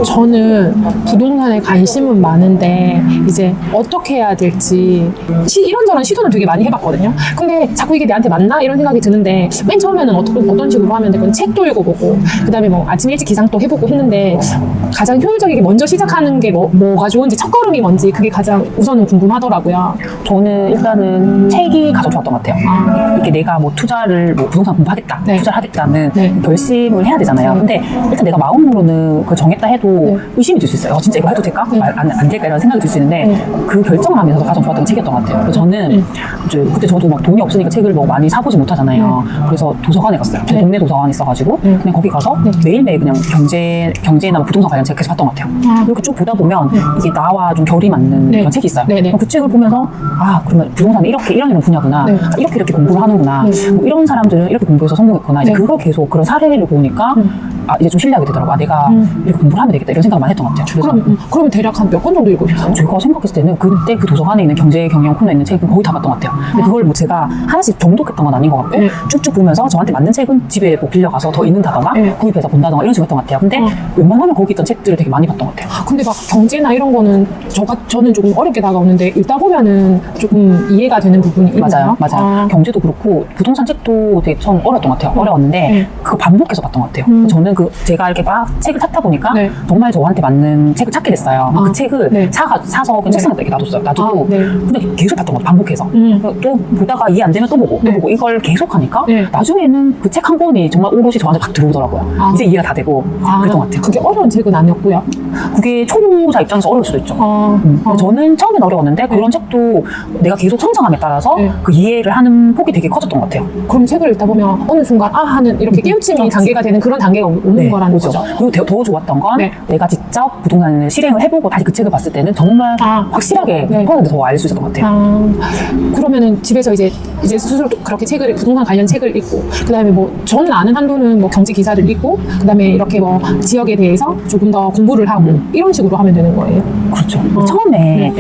저는 부동산에 관심은 많은데 이제 어떻게 해야 될지 이런저런 시도는 되게 많이 해봤거든요. 근데 자꾸 이게 내한테 맞나? 이런 생각이 드는데 맨 처음에는 어떤 식으로 하면 될건 책도 읽어보고 그 다음에 뭐 아침 일찍 기상도 해보고 했는데 가장 효율적이게 먼저 시작하는 게 뭐가 좋은지 첫걸음이 뭔지 그게 가장 우선은 궁금하더라고요. 저는 일단은 책이 가장 좋았던 것 같아요. 이렇게 내가 뭐 투자를 뭐 부동산 공부하겠다, 네. 투자를 하겠다는 네. 결심을 해야 되잖아요. 네. 근데 일단 내가 마음으로는 그걸 정했다 해도 네. 의심이 들 수 있어요. 진짜 이거 해도 될까? 네. 안 될까? 이런 생각이 들 수 있는데 네. 그 결정을 하면서 가장 좋았던 게 책이었던 것 같아요. 그래서 저는 이제 그때 저도 막 돈이 없으니까 책을 뭐 많이 사보지 못하잖아요. 그래서 도서관에 갔어요. 제 동네 도서관이 있어가지고 그냥 거기 가서 매일매일 그냥 경제나 뭐 부동산 관련 책 계속 봤던 것 같아요. 이렇게 쭉 보다 보면 이게 나와 좀 결이 맞는 그런 책이 있어요. 그 책을 보면서 그러면 부동산이 이런 분야구나. 이렇게 공부를 하는구나. 뭐 이런 사람들은 이렇게 공부해서 성공했구나. 이제 그걸 계속 그런 사례를 보니까 이제 좀 신뢰하게 되더라고요. 내가 이렇게 공부를 하면 되겠다. 이런 생각을 많이 했던 것 같아요. 그럼 대략 한 몇 권 정도 읽으셨어요? 제가 생각했을 때는 그때 그 도서관에 있는 경제 경영 코너에 있는 책은 거의 다 봤던 것 같아요. 근데 그걸 뭐 제가 하나씩 정독했던 건 아닌 것 같고 쭉쭉 보면서 저한테 맞는 책은 집에 뭐 빌려가서 더 읽는다던가 구입해서 본다던가 이런 식으로 했던 것 같아요. 근데 웬만하면 거기 있던 책들을 되게 많이 봤던 것 같아요. 근데 막 경제나 이런 거는 저는 조금 어렵게 다가오는데 읽다 보면은 조금 이해가 되는 부분이 있나요? 맞아요. 경제도 그렇고 부동산 책도 되게 처음 어려웠던 것 같아요. 어려웠는데 그거 반복해서 봤던 것 같아요. 저는 제가 이렇게 막 책을 찾다 보니까 정말 저한테 맞는 책을 찾게 됐어요. 그 책을 사서 그 책상에다 이렇게 놔뒀어요. 놔두고 근데 계속 봤던 것 같아요. 반복해서. 또 보다가 이해 안 되면 또 보고 이걸 계속 하니까 나중에는 그 책 한 권이 정말 오롯이 저한테 딱 들어오더라고요. 이제 이해가 다 되고 그랬던 것 같아요. 그게 어려운 책은 아니었고요? 그게 초보자 입장에서 어려울 수도 있죠. 저는 처음엔 어려웠는데 그런 책도 내가 계속 성장함에 따라서 그 이해를 하는 폭이 되게 커졌던 것 같아요. 그럼 책을 읽다 보면 어느 순간 하는 이렇게 깨우침이 단계가 되는 그런 단계가 오는 거라는 거죠. 그리고 더 좋았던 건 내가 직접 부동산을 실행을 해보고 다시 그 책을 봤을 때는 정말 확실하게 100% 더 알 수 있었던 것 같아요. 그러면은 집에서 이제 스스로 그렇게 부동산 관련 책을 읽고 그다음에 뭐 저는 아는 한도는 뭐 경제 기사를 읽고 그다음에 이렇게 뭐 지역에 대해서 조금 더 공부를 하고 이런 식으로 하면 되는 거예요. 그렇죠. 처음에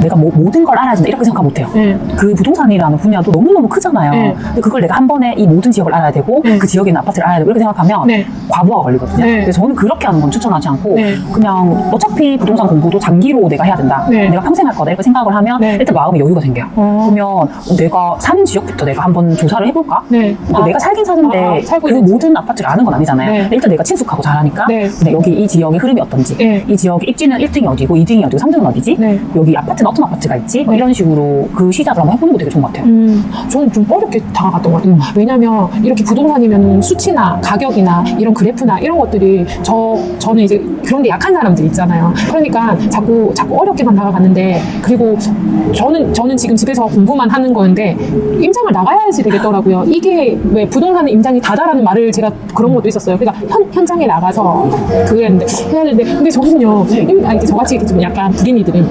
내가 모든 걸 알아야 된다 이렇게 생각 못해요. 그 부동산이라는 분야도 너무너무 크잖아요. 근데 그걸 내가 한 번에 이 모든 지역을 알아야 되고 그 지역에 있는 아파트를 알아야 되고 이렇게 생각하면 과부하가 걸리거든요. 근데 저는 그렇게 하는 건 추천하지 않고 그냥 어차피 부동산 공부도 장기로 내가 해야 된다. 내가 평생 할 거다 이렇게 생각을 하면 일단 마음에 여유가 생겨요. 그러면 내가 사는 지역부터 내가 한번 조사를 해볼까? 내가 살긴 사는데 그 모든 아파트를 아는 건 아니잖아요. 일단 내가 친숙하고 잘하니까 근데 여기 이 지역의 흐름이 어떤지 이 지역의 입지는 1등이 어디고 2등이 어디고 3등은 어디지? 여기 아파트는 어떤 아파트가 있지? 뭐 이런 식으로 그 시작을 한번 해보는 거 되게 좋은 것 같아요. 저는 좀 어렵게 다가갔던 것 같아요. 왜냐면 이렇게 부동산이면 수치나 가격이나 이런 그래프나 이런 것들이 저는 이제 그런 데 약한 사람들 있잖아요. 그러니까 자꾸 어렵게만 다가갔는데 그리고 저는 지금 집에서 공부만 하는 건데 임장을 나가야지 되겠더라고요. 이게 왜 부동산은 임장이 다다라는 말을 제가 그런 것도 있었어요. 그러니까 현장에 나가서 그랬는데 해야 되는데 근데 저는요 저같이 좀 약간 불인이들은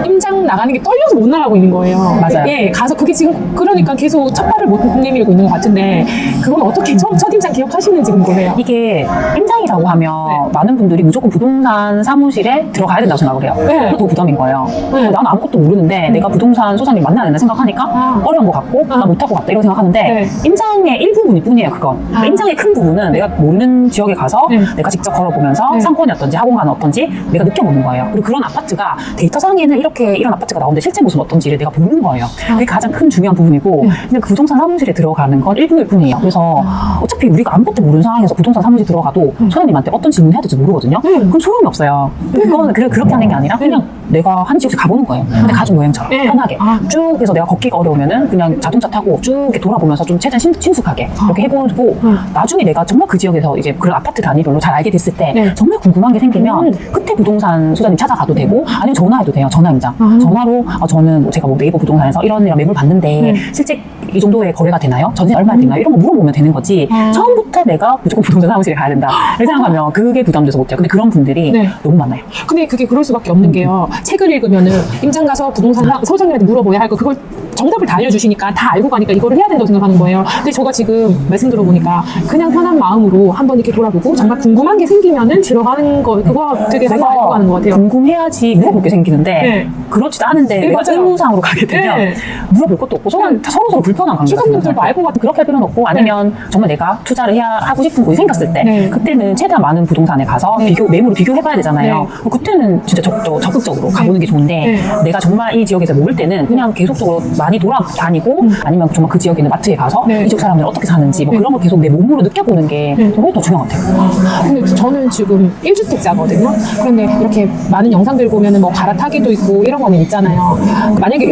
임장 나가는 게 떨려서 못 나가고 있는 거예요. 맞아요. 가서 그게 지금 그러니까 계속 첫 발을 못 내밀고 있는 것 같은데 그건 어떻게 첫 임장 기억하시는지 궁금해요. 이게 임장이라고 하면 많은 분들이 무조건 부동산 사무실에 들어가야 된다고 생각을 해요. 그것도 부담인 거예요. 나는 아무것도 모르는데 내가 부동산 소장님 만나야 된다 생각하니까 어려운 것 같고 나 못할 것 같다 이런 생각하는데 임장의 일부분일 뿐이에요. 그건 임장의 큰 부분은 내가 모르는 지역에 가서 내가 직접 걸어보면서 상권이 어떤지 학원가는 어떤지 내가 느껴보는 거예요. 그리고 그런 아파트가 데이터상에는 이런 아파트가 나오는데 실제 모습은 어떤지를 내가 보는 거예요. 그게 가장 큰 중요한 부분이고 그냥 그 부동산 사무실에 들어가는 건 일부일 뿐이에요. 그래서 어차피 우리가 아무것도 모르는 상황에서 부동산 사무실 들어가도 소장님한테 어떤 질문 해야 될지 모르거든요. 그럼 소용이 없어요. 그거는 그렇게 하는 게 아니라 그냥 내가 한 지역에 가보는 거예요. 근데 가족 여행처럼 편하게 쭉 해서 내가 걷기가 어려우면은 그냥 자동차 타고 쭉 이렇게 돌아보면서 좀 최대한 친숙하게 이렇게 해보고 나중에 내가 정말 그 지역에서 이제 그런 아파트 단위별로 잘 알게 됐을 때 정말 궁금한 게 생기면 그때 부동산 소장님 찾아가도 되고 아니면 전화해도 돼요. 전화임장. 전화로 저는 뭐 제가 뭐 네이버 부동산에서 이런 매물 봤는데 실제 이 정도의 거래가 되나요? 전세 얼마나 되나요? 이런 거 물어보면 되는 거지. 처음부터 내가 무조건 부동산 사무실에 가야 된다 이렇게 생각하면 그게 부담돼서 못해요. 근데 그런 분들이 너무 많아요. 근데 그게 그럴 수밖에 없는 게요. 책을 읽으면은 임장 가서 부동산 소장님한테 물어봐야 할 거 그걸 정답을 다 알려주시니까 다 알고 가니까 이거를 해야 된다고 생각하는 거예요. 근데 제가 지금 말씀 들어보니까 그냥 편한 마음으로 한번 이렇게 돌아보고 정말 궁금한 게 생기면은 들어가는 거 그거 되게 잘 알고 가는 것 같아요. 궁금해야지 물어볼 게 생기는데 네. 그렇지도 않은데 내가 맞아요. 의무상으로 가게 되면 네. 물어볼 것도 없고 서로 불편한 관계가 수강님들도 알고 같은 그렇게 할 필요는 없고 아니면 정말 내가 투자를 하고 싶은 곳이 생겼을 때 네. 그때는 최대한 많은 부동산에 가서 네. 매물을 비교해봐야 되잖아요. 네. 그때는 진짜 적극적으로 가보는 게 좋은데 네. 내가 정말 이 지역에서 모를 때는 그냥 계속적으로 많이 돌아다니고 아니면 정말 그 지역에 있는 마트에 가서 네. 이쪽 사람들이 어떻게 사는지 뭐 네. 그런 걸 계속 내 몸으로 느껴보는 게 그게 더 중요한 것 같아요. 근데 저는 지금 1주택자거든요. 그런데 이렇게 많은 영상들 보면은 뭐 갈아타기도 있고 이런 거는 있잖아요. 만약에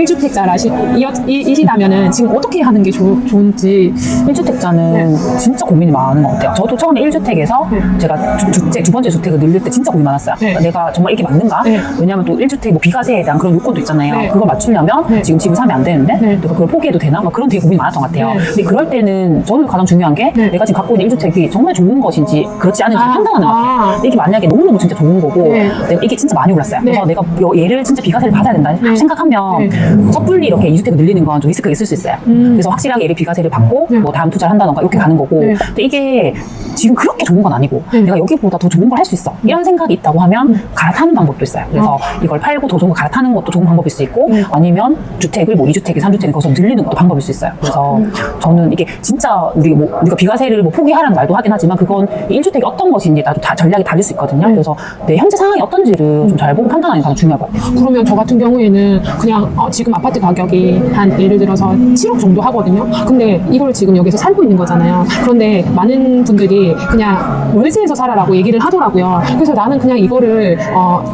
1주택자이시다면은 지금 어떻게 하는 게 좋은지. 1주택자는 진짜 고민이 많은 것 같아요. 저도 처음에 1주택에서 제가 두 번째 주택을 늘릴 때 진짜 고민 많았어요. 네. 내가 정말 이게 맞는가? 네. 왜냐하면 또 1주택 뭐 비과세에 대한 그런 요건도 있잖아요. 네. 그거 맞추려면 네. 지금 집을 사면 안 되는데 네. 내가 그걸 포기해도 되나? 막 그런 되게 고민이 많았던 것 같아요. 네. 근데 그럴 때는 저는 가장 중요한 게 네. 내가 지금 갖고 있는 1주택이 정말 좋은 것인지 그렇지 않은지 아. 판단하는 것 같아요. 아. 근데 이게 만약에 너무너무 진짜 좋은 거고 네. 내가 이게 진짜 많이 올랐어요. 네. 그래서 내가 얘를 진짜 비과세를 받아야 된다 네. 생각하면 섣불리 이렇게 2주택을 늘리는 건 좀 리스크가 있을 수 있어요. 그래서 확실하게 얘를 비과세를 받고 네. 뭐 다음 투자를 한다던가 이렇게 가는 거고 네. 근데 이게 지금 그렇게 좋은 건 아니고 내가 여기보다 더 좋은 걸 할 수 있어 이런 생각이 있다고 하면 갈아타는 방법도 있어요. 그래서 이걸 팔고 더 좋은 거 갈아타는 것도 좋은 방법일 수 있고 아니면 주택을 뭐 2주택에 3주택에 거기서 늘리는 것도 방법일 수 있어요. 그래서 저는 이게 진짜 우리가 비과세를 뭐 포기하라는 말도 하긴 하지만 그건 1주택이 어떤 것인지 나도 다 전략이 다를 수 있거든요. 그래서 내 현재 상황이 어떤지를 좀 잘 보고 판단하는 게 가장 중요할 것 같아요. 그러면 저 같은 경우에는 그냥 지금 아파트 가격이 한 예를 들어서 7억 정도 하거든요. 근데 이걸 지금 여기서 살고 있는 거잖아요. 그런데 많은 분들이 그냥 월세에서 살아라고 얘기를 하더라고요. 그래서 나는 그냥 이거를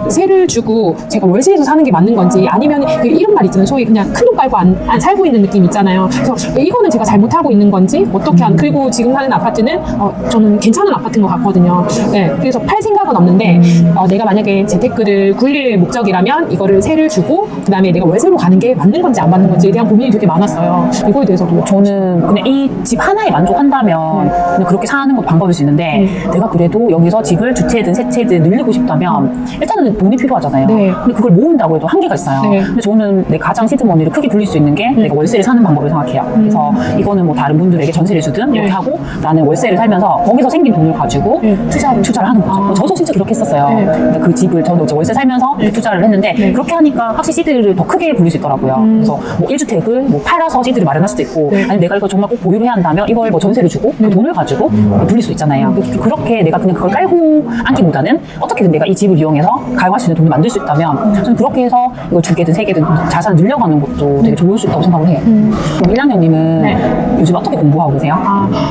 세를 주고 제가 월세에서 사는 게 맞는 건지 아니면 이런 말 있잖아요. 소위 그냥 큰 돈 깔고 안 살고 있는 느낌 있잖아요. 그래서 이거는 제가 잘못하고 있는 건지 어떻게 그리고 지금 사는 아파트는 저는 괜찮은 아파트인 것 같거든요. 네, 그래서 팔 생각은 없는데 내가 만약에 재테크를 굴릴 목적이라면 이거를 세를 주고 그 다음에 내가 월세로 가는 게 맞는 건지 안 맞는 건지에 대한 고민이 되게 많았어요. 이거에 대해서도 저는 그냥 이 집 하나에 만족한다면 그냥 그렇게 사는 것도 방법일 수 있는데 내가 그래도 여기서 집을 두 채든 세 채든 늘리고 싶다면 일단은 돈이 필요하잖아요. 네. 근데 그걸 모은다고 해도 한계가 있어요. 네. 근데 저는 내 가장 시드머니를 크게 불릴 수 있는 게 내가 월세를 사는 방법을 생각해요. 그래서 이거는 뭐 다른 분들에게 전세를 주든 이렇게 하고 나는 월세를 살면서 거기서 생긴 돈을 가지고 투자를 하는 거죠. 저도 진짜 그렇게 했었어요. 그러니까 그 집을 저도 이제 월세 살면서 투자를 했는데 그렇게 하니까 확실히 시드를 더 크게 불릴 수 있더라고요. 그래서 뭐 1주택을 뭐 팔아서 시드를 마련할 수도 있고 아니 내가 이거 정말 꼭 보유를 해야 한다면 이걸 뭐 전세를 주고 그 돈을 가지고 불릴 수 있잖아요. 그렇게 내가 그냥 그걸 깔고 앉기보다는 어떻게든 내가 이 집을 이용해서 가용할 수 있는 돈을 만들 수 있다면 저는 그렇게 해서 이걸 두 개든 세 개든 자산을 늘려가는 것도 되게 좋을 수 있다고 생각을 해요. 그럼 1학년님은 요즘 어떻게 공부하고 계세요?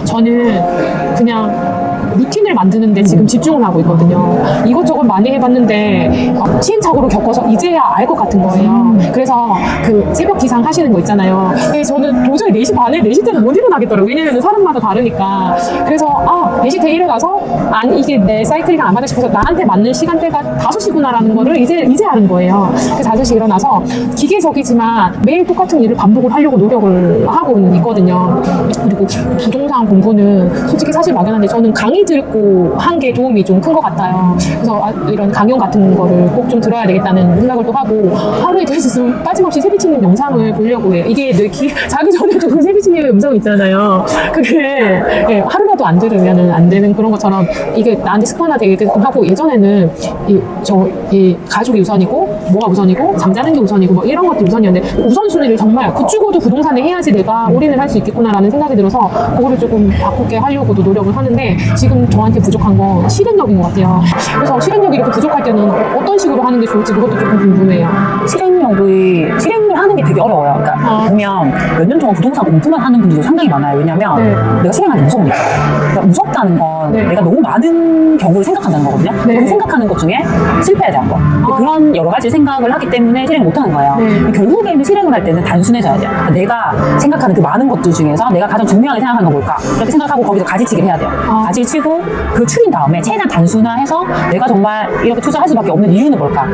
저는 그냥 루틴을 만드는데 지금 집중을 하고 있거든요. 이것저것 많이 해봤는데 시행착오를 겪어서 이제야 알 것 같은 거예요. 그래서 그 새벽 기상 하시는 거 있잖아요. 근데 저는 도저히 4시 반에 4시 때는 못 일어나겠더라고요. 왜냐면 사람마다 다르니까. 그래서 4시 때 일어나서 이게 내 사이클이랑 안 맞아 싶어서 나한테 맞는 시간대가 5시구나라는 거를 이제 아는 거예요. 그래서 5시 일어나서 기계적이지만 매일 똑같은 일을 반복을 하려고 노력을 하고 있거든요. 그리고 부동산 공부는 솔직히 사실 막연한데 저는 강의 듣고 한 게 도움이 좀 큰 것 같아요. 그래서 이런 강연 같은 거를 꼭 좀 들어야 되겠다는 생각을 또 하고 하루에 될 수 있으면 빠짐없이 세비치님 영상을 보려고 해요. 이게 늘 자기 전에도 그 세비치님 영상 있잖아요. 그게 하루라도 안 들으면 안 되는 그런 것처럼 이게 나한테 습관화 되게끔 하고 예전에는 이 가족이 우선이고 뭐가 우선이고 잠자는 게 우선이고 뭐 이런 것도 우선이었는데 우선순위를 정말 죽어도 부동산에 해야지 내가 올인을 할 수 있겠구나라는 생각이 들어서 그거를 조금 바꾸게 하려고도 노력을 하는데 지금 저한테 부족한 건 실행력인 것 같아요. 그래서 실행력이 이렇게 부족할 때는 어떤 식으로 하는 게 좋을지 그것도 조금 궁금해요. 실행을 하는 게 되게 어려워요. 그러니까 보면 몇 년 동안 부동산 공부만 하는 분들도 상당히 많아요. 왜냐면 내가 실행하기 무서우니까. 그러니까 무섭다는 건 내가 너무 많은 경우를 생각한다는 거거든요. 그 생각하는 것 중에 실패에 대한 거. 그런 여러 가지 생각을 하기 때문에 실행 못 하는 거예요. 결국에는 실행을 할 때는 단순해져야 돼요. 그러니까 내가 생각하는 그 많은 것들 중에서 내가 가장 중요하게 생각하는 건 뭘까? 이렇게 생각하고 거기서 가지치기를 해야 돼요. 가지를 치고 그 추린 다음에 최대한 단순화해서 내가 정말 이렇게 투자할 수밖에 없는 이유는 뭘까?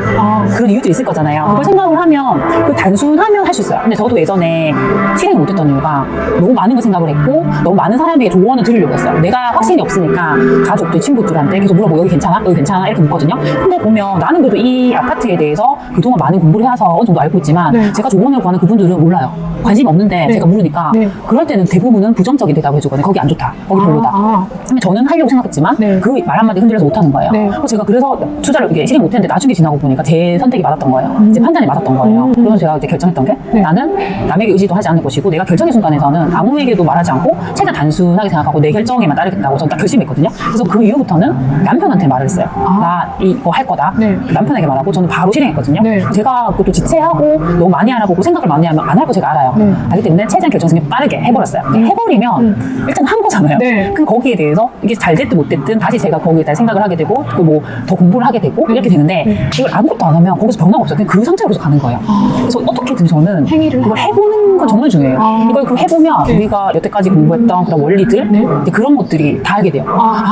그런 이유도 있을 거잖아요. 그걸 생각을 하면 그 단순한 하면 할 수 있어요. 근데 저도 예전에 실행을 못했던 이유가 너무 많은 걸 생각을 했고 너무 많은 사람에게 조언을 들으려고 했어요. 내가 확신이 없으니까 가족들, 친구들한테 계속 물어보고 여기 괜찮아? 여기 괜찮아? 이렇게 묻거든요. 근데 보면 나는 그래도 이 아파트에 대해서 그동안 많은 공부를 해서 어느 정도 알고 있지만 네. 제가 조언을 구하는 그분들은 몰라요. 관심이 없는데 네. 제가 모르니까 네. 그럴 때는 대부분은 부정적인 대답을 해주거든요. 거기 안 좋다. 거기 별로다. 근데 저는 하려고 생각했지만 네. 그 말 한마디 흔들려서 못하는 거예요. 네. 제가 그래서 투자를 이게 실행 못했는데 나중에 지나고 보니까 제 선택이 맞았던 거예요. 제 판단이 맞았던 거예요. 그래서 제가 이제 결정했던 게 네. 나는 남에게 의지도 하지 않을 것이고 내가 결정의 순간에서는 아무에게도 말하지 않고 최대한 단순하게 생각하고 내 결정에만 따르겠다고 저는 딱 결심했거든요. 그래서 그 이후부터는 남편한테 말을 했어요. 나 이거 할 거다. 네. 남편에게 말하고 저는 바로 실행했거든요. 네. 제가 그것도 지체하고 너무 많이 알아보고 생각을 많이 하면 안 할 거 제가 알아요. 네. 알기 때문에 최대한 결정성이 빠르게 해버렸어요. 해버리면 일단 한 거잖아요. 네. 그럼 거기에 대해서 이게 잘 됐든 못 됐든 다시 제가 거기에 대해 생각을 하게 되고 뭐 더 공부를 하게 되고 이렇게 되는데 이걸 아무것도 안 하면 거기서 변화가 없어요. 그냥 그 상태로 계속 가는 거예요. 그래서 어떻게든 저는 행위를 이걸 해보는 건 정말 중요해요. 이걸 그 해보면 네. 우리가 여태까지 공부했던 그런 원리들 네. 이제 그런 것들이 다 알게 돼요.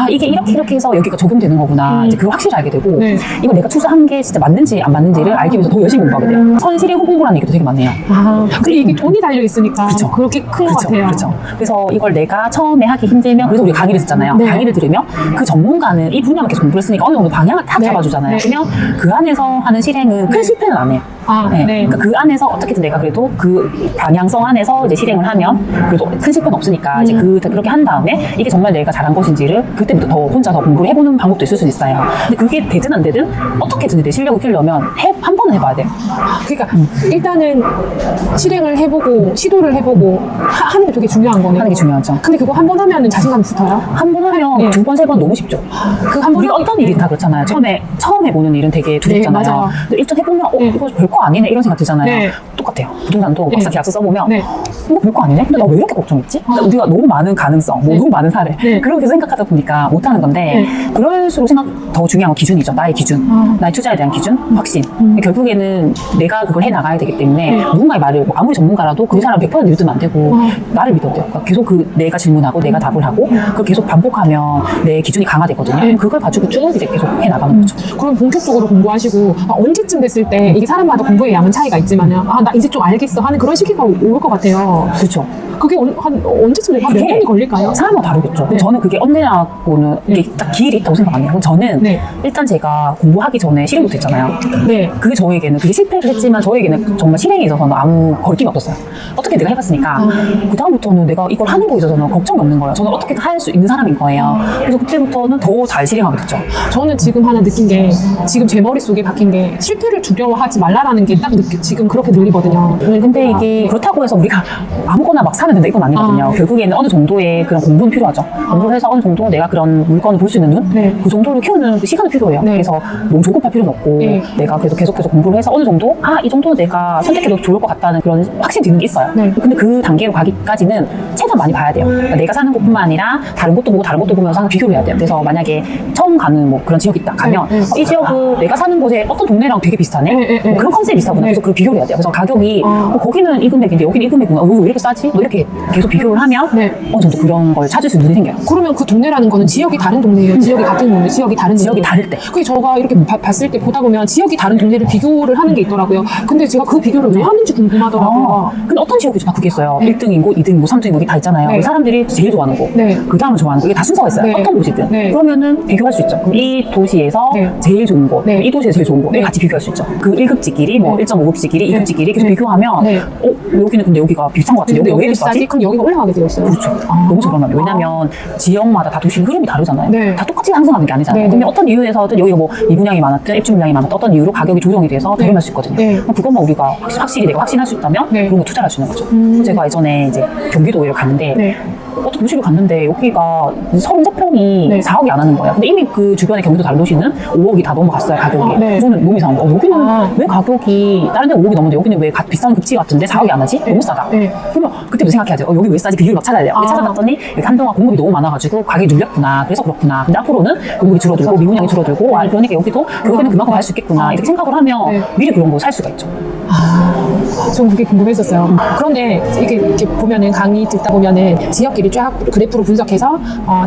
이게 이렇게 해서 여기가 적용되는 거구나. 이제 그걸 확실히 알게 되고 네. 이걸 내가 투자한 게 진짜 맞는지 안 맞는지를 알기 위해서 더 열심히 공부하게 돼요. 선실행 공부라는 얘기도 되게 많네요. 그리고 이게 돈이 달려 있으니까 그쵸. 그렇게 큰 것 같아요. 그렇죠. 그래서 이걸 내가 처음에 하기 힘들면 그래서 우리 강의를 듣잖아요. 네. 강의를 들으면 그 전문가는 이 분야만 계속 공부를 했으니까 어느 정도 방향을 딱 네. 잡아주잖아요. 네. 그러면 그 안에서 하는 실행은 큰 실패는 안 해요. 그러니까 그 안에서 어떻게든 내가 그래도 그 방향성 안에서 이제 실행을 하면 그래도 큰 실패는 없으니까 이제 그렇게 한 다음에 이게 정말 내가 잘한 것인지를 그때부터 더 혼자서 공부를 해보는 방법도 있을 수 있어요. 근데 그게 되든 안 되든 어떻게든 내 실력을 키우려면 한 번은 해봐야 돼요. 그러니까 일단은 실행을 해보고 시도를 해보고 하는 게 되게 중요한 거네요. 하는 게 중요하죠. 근데 그거 한 번 하면 자신감 붙어요? 한 번 하면 네. 두 번, 세 번 너무 쉽죠. 그 한 번 우리가 어떤 일이 다 그렇잖아요. 처음 해보는 일은 되게 두렵잖아요. 네, 맞아요. 근데 일단 해보면 네. 이거 별거 아니네 이런 생각 들잖아요. 네. 똑같아요. 부동산도 네. 막상 계약서 써보면 네. 이거 별거 아니네? 근데 나 왜 이렇게 걱정했지? 우리가 너무 많은 가능성, 네. 너무 많은 사례 네. 그렇게 생각하다 보니까 못하는 건데 그럴수록 더 중요한 건 기준이죠. 나의 기준. 나의 투자에 대한 기준, 확신. 결국에는 내가 그걸 해나가야 되기 때문에 누군가의 말을 아무리 전문가라도 그 사람 100% 믿으면 안 되고 나를 믿어야 돼요. 그러니까 계속 내가 질문하고 내가 답을 하고 그걸 계속 반복하면 내 기준이 강화되거든요. 그걸 가지고 쭉 이제 계속 해나가는 거죠. 그럼 본격적으로 공부하시고 언제쯤 됐을 때 이게 사람마다 공부의 양은 차이가 있지만은 나 이제 좀 알겠어 하는 그런 시기가 올 것 같아요. 그렇죠. 그게 한 언제쯤 몇 년이 걸릴까요? 사람마다 다르겠죠. 네. 저는 그게 언제라고는 이게 딱 기일이 있다고 생각 안 해요. 저는 네. 일단 제가 공부하기 전에 실행부터 했잖아요. 네. 그게 저에게는 그게 실패를 했지만 저에게는 정말 실행에 있어서는 아무 걸림이 없었어요. 어떻게 내가 해봤으니까 그 다음부터는 내가 이걸 하는 거에 있어서는 걱정이 없는 거예요. 저는 어떻게든 할 수 있는 사람인 거예요. 그래서 그때부터는 더 잘 실행하게 됐죠. 저는 지금 하나 느낀 게 지금 제 머릿속에 박힌 게 실패를 두려워하지 말라라는 게 딱 지금 그렇게 들리거든요. 근데 이게 그렇다고 해서 우리가 아무거나 막 사면 된다 이건 아니거든요. 결국에는 어느 정도의 그런 공부는 필요하죠. 공부를 해서 어느 정도 내가 그런 물건을 볼 수 있는 눈? 네. 그 정도를 키우는 그 시간이 필요해요. 네. 그래서 너무 조급할 필요는 없고 네. 내가 그래도 계속해서 공부를 해서 어느 정도 이 정도는 내가 선택해도 좋을 것 같다는 그런 확신이 드는 게 있어요. 네. 근데 그 단계로 가기까지는 최대한 많이 봐야 돼요. 그러니까 내가 사는 곳뿐만 아니라 다른 곳도 보고 다른 곳도 보면서 항상 비교를 해야 돼요. 그래서 만약에 처음 가는 뭐 그런 지역이 있다 가면 네. 이 지역은 내가 사는 곳에 어떤 동네랑 되게 비슷하네? 네. 뭐 그런 컨셉이 비슷하구나. 네. 그래서 그걸 비교를 해야 돼요. 그래서 가격이 거기는 이 금액인데 여기는 이 금액이구나. 왜 이렇게 싸지? 뭐 이렇게 계속 비교를 하면 네. 어느 정도 그런 걸 찾을 수 있는 눈이 생겨요. 그러면 그 동네라는 거는 지역이 다른 동네예요? 지역이 같은 동네, 지역이 다른 지역이 동네? 다를 때. 그게 제가 이렇게 봤을 때 보다 보면 지역이 다른 동네를 비교를 하는 게 있더라고요. 근데 제가 그 비교를 왜 하는지 궁금하더라고요. 근데 어떤 지역이 다 그게 있어요. 네. 1등인 곳, 2등인 곳, 3등인 곳이 다 있잖아요. 네. 사람들이 제일 좋아하는 곳, 네. 그 다음을 좋아하는 곳, 이게 다 순서가 있어요. 네. 어떤 곳이든. 네. 그러면은 비교할 수 있죠. 그럼 이 도시에서 네. 제일 좋은 곳, 네. 이 도시에서 제일 좋은 곳, 네. 같이 비교할 수 있죠. 그 1급지끼리, 뭐 네. 1.5급지끼리, 네. 2급지끼리 계속 네. 비교하면 네. 여기는 근데 여기가 비슷한 것 같은데 여기가 왜 이렇게 싸지? 그럼 여기가 올라가게 되어 있어요. 그렇죠. 너무 저렴하죠. 왜냐면 지역마다 다 도시 흐름이 다르잖아요. 네. 다 똑같이 상승하는 게 아니잖아요. 네, 근데 네. 어떤 이유에서든 여기가 뭐 입주량이 많았든 입주 물량이 많았든 어떤 이유로 가격이 조정이 돼서 저렴할 수 있거든요. 네. 그럼 그것만 우리가 확실히 내가 확신할 수 있다면 네. 그런 거 투자를 할 수 있는 거죠. 제가 예전에 이제 경기도에 갔는데 네. 어떤 도시를 갔는데 여기가 30평이 네. 4억이 안 하는 거예요. 근데 이미 그 주변에 경기도 다른 도시는 5억이 다 넘어갔어요, 가격이. 네. 저는 너무 이상한 거예요. 여기는 왜 가격이 다른 데 5억이 넘는데 여기는 왜 비싼 급지 같은데 4억이 안 하지? 너무 싸다. 네. 그러면 그때부터 생각해야죠. 여기 왜 싸지? 비율을 막 찾아야 돼요. 찾아봤더니 여기 한동안 공급이 너무 많아가지고 가격이 눌렸구나. 그래서 그렇구나. 근데 앞으로는 공급이 줄어들고 미분양이 줄어들고 그러니까 여기도 결국에는 그만큼 할 수 있겠구나. 이렇게 생각을 하면 네. 미리 그런 거 살 수가 있죠. 전 그게 궁금했었어요. 그런데 이렇게 보면은 강의 듣다 보면은 지역끼리 쫙 그래프로 분석해서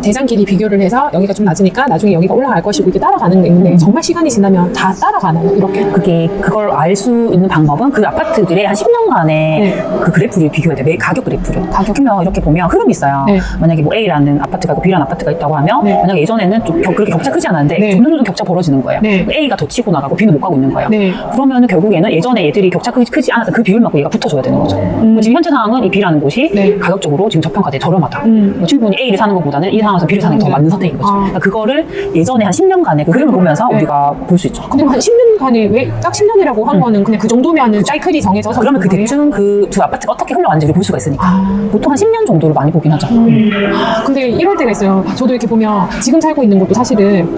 대장끼리 비교를 해서 여기가 좀 낮으니까 나중에 여기가 올라갈 것이고 이렇게 따라가는 게 있는데 정말 시간이 지나면 다 따라가나요? 이렇게? 그걸 알 수 있는 방법은 그 아파트들의 한 10년간의 그 그래프를 비교해야 돼요. 매 가격 그래프를. 그러면 이렇게 보면 흐름이 있어요. 만약에 뭐 A라는 아파트가 있고 B라는 아파트가 있다고 하면 만약에 예전에는 좀 그렇게 격차 크지 않았는데 점점 격차 벌어지는 거예요. A가 더 치고 나가고 B는 못 가고 있는 거예요. 그러면 결국에는 예전에 얘들이 격차 크지 않았던 그 비율만큼 얘가 붙어줘야 되는 거죠. 지금 현재 상황은 이 B라는 곳이 가격적으로 지금 저평가돼 저렴하다. 충분히 A를 사는 것보다는 이 상황에서 B를 사는 게 더 맞는 선택인 거죠. 그러니까 그거를 예전에 한 10년간의 그 흐름을 보면서 우리가 볼 수 있죠. 근데 한 10년간에 왜 딱 10년이라고 한 거는 그냥 그 정도면은 사이클이 정해져서 그러면 그 대충 그 두 아파트가 어떻게 흘러가는지를 볼 수가 있으니까 보통 한 10년 정도를 많이 보긴 하죠. 근데 이럴 때가 있어요. 저도 이렇게 보면 지금 살고 있는 곳도 사실은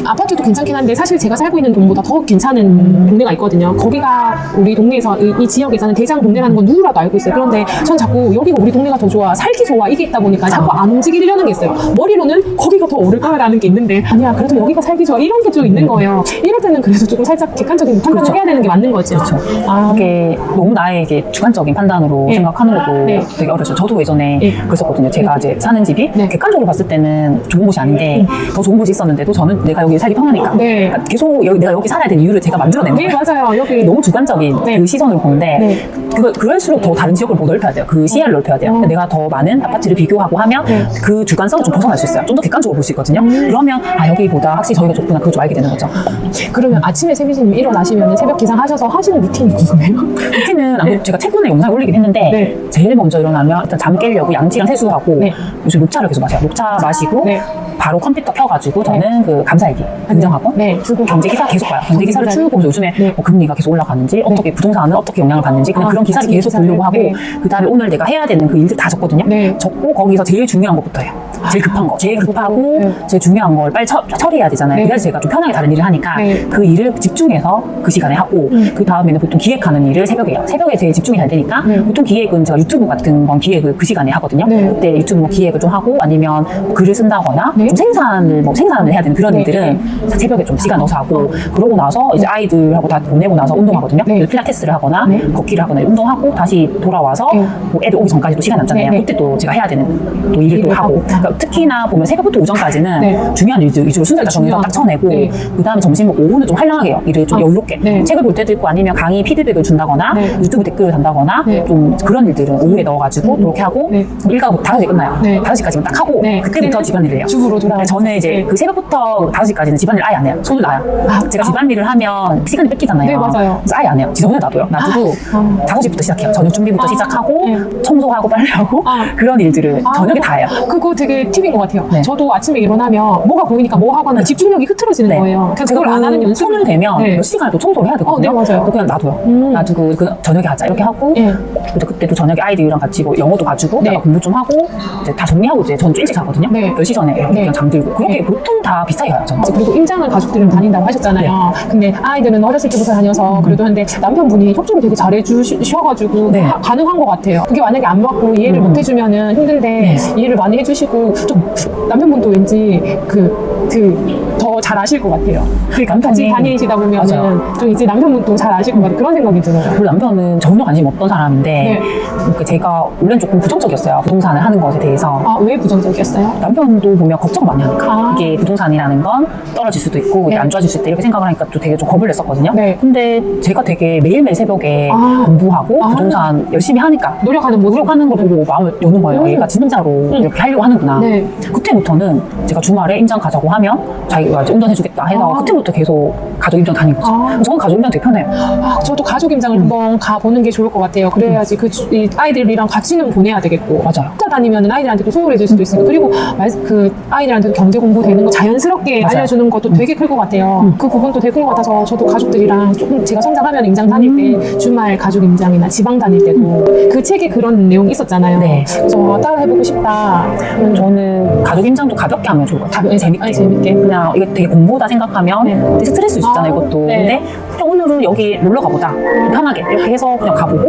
아파트도 괜찮긴 한데 사실 제가 살고 있는 동보다 더 괜찮은 동네가 있거든요. 거기가 우리 동네에서 이 지역에서는 대장 동네라는 건 누구라도 알고 있어요. 그런데 전 자꾸 여기가 우리 동네가 더 좋아, 살기 좋아 이게 있다 보니까 자꾸 안 움직이려는 게 있어요. 머리로는 거기가 더 오를 거라는 게 있는데 아니야 그래도 여기가 살기 좋아 이런 게 좀 있는 거예요. 이럴 때는 그래서 조금 살짝 객관적인 판단을 해야 되는 게 맞는 거죠. 이게 너무 나에게 주관적인 판단으로 생각하는 것도 되게 어려워요. 저도 예전에 그랬었거든요. 제가 이제 사는 집이 객관적으로 봤을 때는 좋은 곳이 아닌데 더 좋은 곳이 있었는데도 저는 내가 여기 살기 편하니까 그러니까 계속 내가 여기 살아야 되는 이유를 제가 만들어낸 거예요. 맞아요. 여기 너무 주관적인 그 시선으로 보는데 그럴수록 더 다른 지역을 더 넓혀야 돼요. 그 시야를 넓혀야 돼요. 내가 더 많은 아파트를 비교하고 하면 그 주관성을 좀 벗어날 수 있어요. 좀 더 객관적으로 볼 수 있거든요. 그러면 여기보다 확실히 저희가 좋구나 그걸 좀 알게 되는 거죠. 그러면 아침에 세비님 일어나시면 새벽 기상 하셔서 하시는 루틴이 궁금해요. 루틴은 제가 최근에 영상을 올리긴 했는데 제일 먼저 일어나면 일단 잠 깨려고 양치랑 세수하고 요즘 녹차를 계속 마셔요. 녹차 마시고 바로 컴퓨터 켜가지고 저는 그 감사일기 긍정하고 그리고 경제기사 계속 봐요. 경제기사를 쭉 보면서 요즘에 금리가 계속 올라가는지 어떻게 부동산은 어떻게 영향을 받는지 그냥 그런 기사를 계속 보려고 하고 그 다음에 오늘 내가 해야 되는 그 일들 다 적거든요. 적고 거기서 제일 중요한 것부터 해요. 제일 급한 거, 제일 급하고 제일 중요한 걸 빨리 처리해야 되잖아요. 그래서 제가 좀 편하게 다른 일을 하니까 그 일을 집중해서 그 시간에 하고 그 다음에는 보통 기획하는 일을 새벽에 해요. 새벽에 제일 집중이 잘 되니까 보통 기획은 제가 유튜브 같은 건 기획을 그 시간에 하거든요. 그때 유튜브 기획을 좀 하고 아니면 글을 쓴다거나 좀 생산을 해야 되는 그런 일들은 새벽에 좀 시간 넣어서 하고 그러고 나서 이제 아이들하고 다 보내고 나서 운동하거든요. 필라테스를 하거나 걷기를 하거나 운동하고 다시 돌아와서 뭐 애들 오기 전까지 또 시간 남잖아요. 그때 또 제가 해야 되는 또 일을 또 하고 그러니까 특히나 보면 새벽부터 오전까지는 중요한 일들 위주로 순서를 딱 정해서 딱 쳐내고 그 다음에 점심 먹고 오후는 좀 활랑하게 해요. 일을 좀 여유롭게 책을 볼 때도 있고 아니면 강의 피드백을 준다거나 유튜브 댓글을 단다거나 좀 그런 일들은 오후에 넣어가지고 그렇게 하고 일과가 5시에 끝나요. 5시까지만 딱 하고 그때부터 집안일을 해요. 주부로 돌아가요. 저는 이제 그 새벽부터 5시까지는 집안일 아예 안 해요. 손을 놔요. 제가 집안일을 하면 시간이 뺏기잖아요. 맞아요. 그래서 아예 안 해요. 지저분해 놔둬요. 놔두고 5시부터 시작해요. 저녁 준비부터 시작하고 청소하고 빨래하고 그런 일들을 저녁에 다 해요. 그거 되게 팁인 것 같아요. 저도 아침에 일어나면 뭐가 보이니까 뭐 하거나 집중력이 흐트러지는 거예요. 그냥 그걸 안 하는 연습을 손을 대면 몇 시간을 또 청소를 해야 되거든요. 맞아요. 그냥 놔둬요. 놔두고 저녁에 하자 이렇게 하고 그때도 저녁에 아이들이랑 같이 뭐 영어도 봐주고 내가 공부 좀 하고 이제 다 정리하고 이제 저는 좀 일찍 자거든요. 10시 전에 이렇게 그냥 잠들고 그렇게 보통 다 비슷하게 가요. 저는. 그리고 임장을 가족들이랑 다닌다고 하셨잖아요. 근데 아이들은 어렸을 때부터 다녀서 그래도 한데 남편분이 협조를 되게 잘해주셔가지고 가능한 것 같아요. 그게 만약에 안 맞고 이해를 못 해주면은 힘든데 이해를 많이 해주시고 좀 남편분도 왠지 더 잘 아실 것 같아요. 같이 다니시다 보면은 좀 이제 남편분도 잘 아실 것 같아요. 그런 생각이 들어요. 그리고 남편은 전혀 관심 없던 사람인데 그러니까 제가 원래는 조금 부정적이었어요. 부동산을 하는 것에 대해서. 왜 부정적이었어요? 남편도 보면 걱정을 많이 하니까 이게 부동산이라는 건 떨어질 수도 있고 이게 안 좋아질 수 있다 이렇게 생각을 하니까 또 되게 좀 겁을 냈었거든요. 근데 제가 되게 매일매일 새벽에 공부하고 부동산 열심히 하니까 노력하는 걸 보고 마음을 여는 거예요. 얘가 진짜로 이렇게 하려고 하는구나. 그때부터는 제가 주말에 임장 가자고 하면 자기가 이제 운전해주겠다 해서 그때부터 계속 가족 임장 다닌 거죠. 저는 가족 임장 되게 편해요. 저도 가족 임장을 한번 가보는 게 좋을 것 같아요. 그래야지 이 아이들이랑 같이는 보내야 되겠고. 맞아요. 혼자 다니면 아이들한테도 소홀해질 수도 있으니까. 그리고 그 아이들한테도 경제 공부되는 거 자연스럽게 알려주는 것도 되게 클 것 같아요. 그 부분도 되게 클 것 같아서 저도 가족들이랑 조금 제가 성장하면 임장 다닐 때 주말 가족 임장이나 지방 다닐 때도 그 책에 그런 내용이 있었잖아요. 그래서 따라해보고 싶다. 저는 가족 임장도 가볍게 하면 좋을 것 같아요. 재밌게. 재밌게. 그냥 이게 되게 공부다 생각하면 되게 스트레스 있잖아요, 이것도. 근데 오늘은 여기 놀러 가보자. 편하게 이렇게 해서 그냥 가보고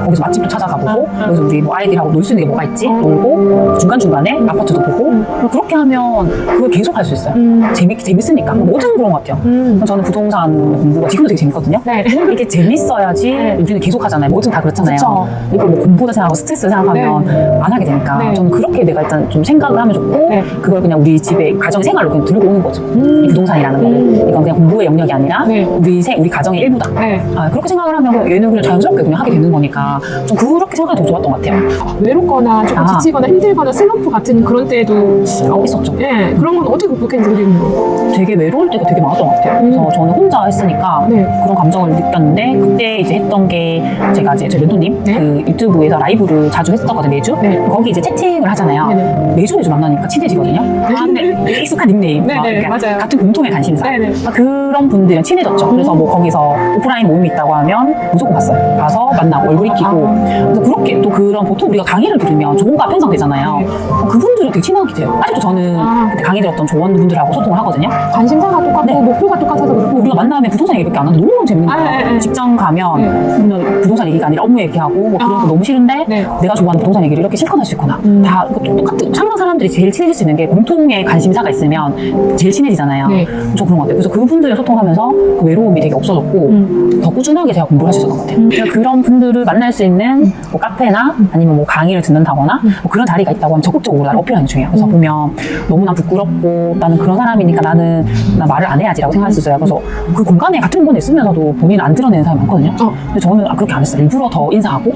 거기서 맛집도 찾아가보고 여기서 우리 뭐 아이들하고 놀 수 있는 게 뭐가 있지? 놀고 중간중간에 아파트도 보고 그렇게 하면 그걸 계속 할 수 있어요. 재밌으니까 뭐든 그런 것 같아요. 저는 부동산 공부가 지금도 되게 재밌거든요. 네. 이게 재밌어야지 우리는 계속 하잖아요. 뭐든 다 그렇잖아요. 그쵸. 이걸 뭐 공부다 생각하고 스트레스 생각하면 안 하게 되니까 네. 저는 그렇게 내가 일단 좀 생각을 하면 좋고 네. 그걸 그냥 우리 집에 가정 생활로 그냥 들고 오는 거죠. 이 부동산이라는 거를 이건 그냥 공부의 영역이 아니라 네. 우리 가정의 일부다. 네. 그렇게 생각을 하면 얘는 그냥 자연스럽게 그냥 하게 되는 거니까 좀 그렇게 생각이 더 좋았던 것 같아요. 외롭거나 조금 지치거나 힘들거나 슬럼프 같은 그런 때도 있었죠. 예, 그런 건 어떻게 극복했는지 모르겠는데. 되게 외로울 때가 되게 많았던 것 같아요. 그래서 저는 혼자 했으니까 네. 그런 감정을 느꼈는데 그때 이제 했던 게 제가 이제 제 멘토님 네. 그 유튜브에서 라이브를 자주 했었거든요. 매주. 네. 거기 이제 채팅을 하잖아요. 네네. 매주 만나니까 친해지거든요. 근데 되게 익숙한 닉네임. 네네, 맞아요. 같은 공통의 관심사. 네네. 그런 분들이랑 친해졌죠. 그래서 뭐 거기서 오프라인 모임이 있다고 하면 무조건 봤어요. 가서 만나고 얼굴 익히고. 그래서 그렇게 또 그런 보통 우리가 강의를 들으면 조언가 편성되잖아요. 네. 그분들은 되게 친하게 돼요. 아직도 저는 그때 강의 들었던 조언분들하고 소통을 하거든요. 관심사가 똑같고 네. 목표가 똑같아서 그렇고. 우리가 만나면 부동산 얘기밖에 안 하는데 너무너무 재밌는 거예요. 네. 직장 가면 우리는 부동산 얘기가 아니라 업무 얘기하고 뭐 그런 거 너무 싫은데 네. 내가 좋아하는 부동산 얘기를 이렇게 실컷 할 수 있구나. 다 똑같은 항상 사람들이 제일 친해질 수 있는 게 공통의 관심사가 있으면 제일 친해지잖아요. 네. 저 그런 것 같아요. 그래서 그분들이랑 소통하면서 그 외로움이 되게 없어졌고 더 꾸준하게 제가 공부를 할 수 있었던 것 같아요. 그러니까 그런 분들을 만날 수 있는 뭐 카페나 아니면 뭐 강의를 듣는다거나 뭐 그런 자리가 있다고 하면 적극적으로 나를 어필하는 중이에요. 그래서 보면 너무나 부끄럽고 나는 그런 사람이니까 나 말을 안 해야지라고 생각할 수 있어요. 그래서 그 공간에 같은 공간에 있으면서도 본인 안 드러내는 사람이 많거든요. 근데 저는 그렇게 안 했어요. 일부러 더 인사하고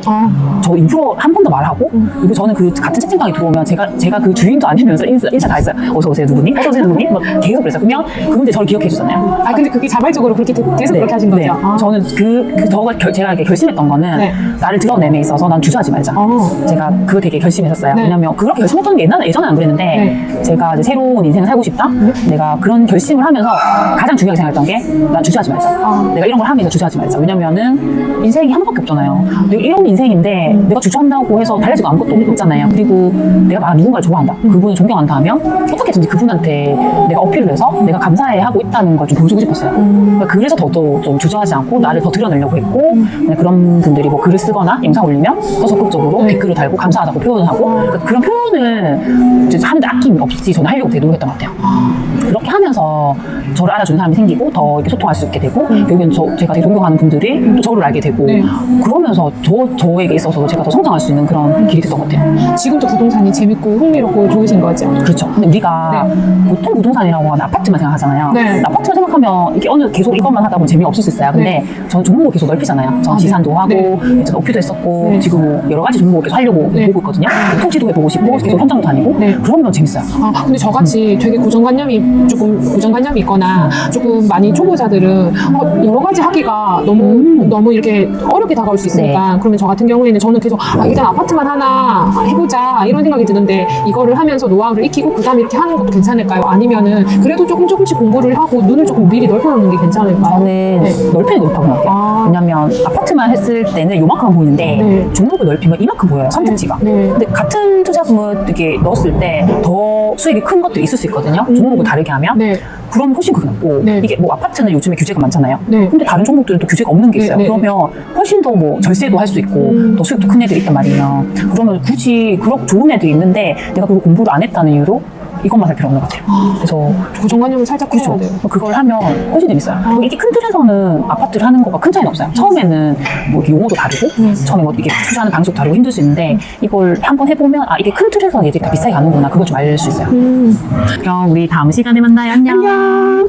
저 일부러 한 번 더 말하고 그리고 저는 그 같은 채팅방에 들어오면 제가 그 주인도 아니면서 인사 다 했어요. 어서 오세요 누구니? 어서 오세요 누구니? 막 계속 그랬어요. 그러면 그분들 저를 기억해 주잖아요. 근데 그게 자발적으로 그렇게 계속 네. 그렇게 하신 거죠? 네. 저는 제가 이렇게 결심했던 거는 네. 나를 드러냄에 있어서 난 주저하지 말자. 제가 그거 되게 결심했었어요. 네. 왜냐면 그렇게 결심했던 게 예전에 안 그랬는데 제가 이제 새로운 인생을 살고 싶다. 내가 그런 결심을 하면서 가장 중요하게 생각했던 게 난 주저하지 말자. 내가 이런 걸 하면서 주저하지 말자. 왜냐면은 인생이 한 번밖에 없잖아요. 내가 이런 인생인데 내가 주저한다고 해서 달라지고 아무것도 없잖아요. 그리고 내가 누군가를 좋아한다. 그분을 존경한다 하면 어떻게든지 그분한테 내가 어필을 해서 내가 감사해하고 있다는 걸 좀 보여주고 싶었어요. 그러니까 그래서 더더 좀 주저하지 않고 나를 더 드러내려고 했고 그런 분들이 뭐 글을 쓰거나 영상 올리면 더 적극적으로 댓글을 달고 감사하다고 표현을 하고 그러니까 그런 표현을 이제 하는데 아낌 없이 저는 하려고 되게 노력했던 것 같아요. 그렇게 하면서 저를 알아주는 사람이 생기고 더 이렇게 소통할 수 있게 되고 결국엔 제가 되게 존경하는 분들이 또 저를 알게 되고 그러면서 저에게 있어서 제가 더 성장할 수 있는 그런 길이 됐던 것 같아요. 지금도 부동산이 재밌고 흥미롭고 좋으신 거죠? 그렇죠. 근데 우리가 보통 부동산이라고 하면 아파트만 생각하잖아요. 네. 아파트만 생각하면 이게 계속 이것만 하다 보면 재미없을 수 있어요. 근데 저는 종목을 계속 넓히잖아요. 저는 지산도 하고 이제 오피도 했었고 지금 뭐 여러 가지 종목을 계속 하려고 보고 있거든요. 통지도 해보고 싶고 계속 현장도 다니고 그러면 재밌어요. 근데 저같이 되게 고정관념이 있거나 조금 많이 초보자들은 여러 가지 하기가 너무 이렇게 어렵게 다가올 수 있으니까 그러면 저 같은 경우에는 저는 계속 일단 아파트만 하나 해보자 이런 생각이 드는데 이거를 하면서 노하우를 익히고 그 다음에 이렇게 하는 것도 괜찮을까요? 아니면은 그래도 조금씩 공부를 하고 눈을 조금 미리 넓혀놓는 게 괜찮을까요? 저는 넓히는 게 좋다고 생각해요. 왜냐면 아파트만 했을 때는 요만큼 보이는데 종목을 넓히면 이만큼 보여요. 선택지가. 근데 같은 투자금을 이렇게 넣었을 때 더 수익이 큰 것들이 있을 수 있거든요. 종목을 다르게 하면. 그럼 훨씬 크게 낮고 이게 뭐 아파트는 요즘에 규제가 많잖아요. 근데 다른 종목들은 또 규제가 없는 게 있어요. 그러면 훨씬 더 뭐 절세도 할 수 있고 더 수익도 큰 애들이 있단 말이에요. 그러면 굳이 그렇게 좋은 애들이 있는데 내가 그걸 공부를 안 했다는 이유로 이것만 할 필요 없는 것 같아요. 그래서 고정관념을 살짝 그렇죠. 해야 돼요. 그걸 하면 훨씬 재밌어요. 그리고 이게 큰 틀에서는 아파트를 하는 거가 큰 차이는 없어요. 처음에는 뭐 이렇게 용어도 다르고 처음에 뭐 이게 투자하는 방식도 다르고 힘들 수 있는데 이걸 한번 해보면 이게 큰 틀에서는 얘들이 다 비싸게 가는구나. 그걸 좀 알 수 있어요. 그럼 우리 다음 시간에 만나요. 안녕.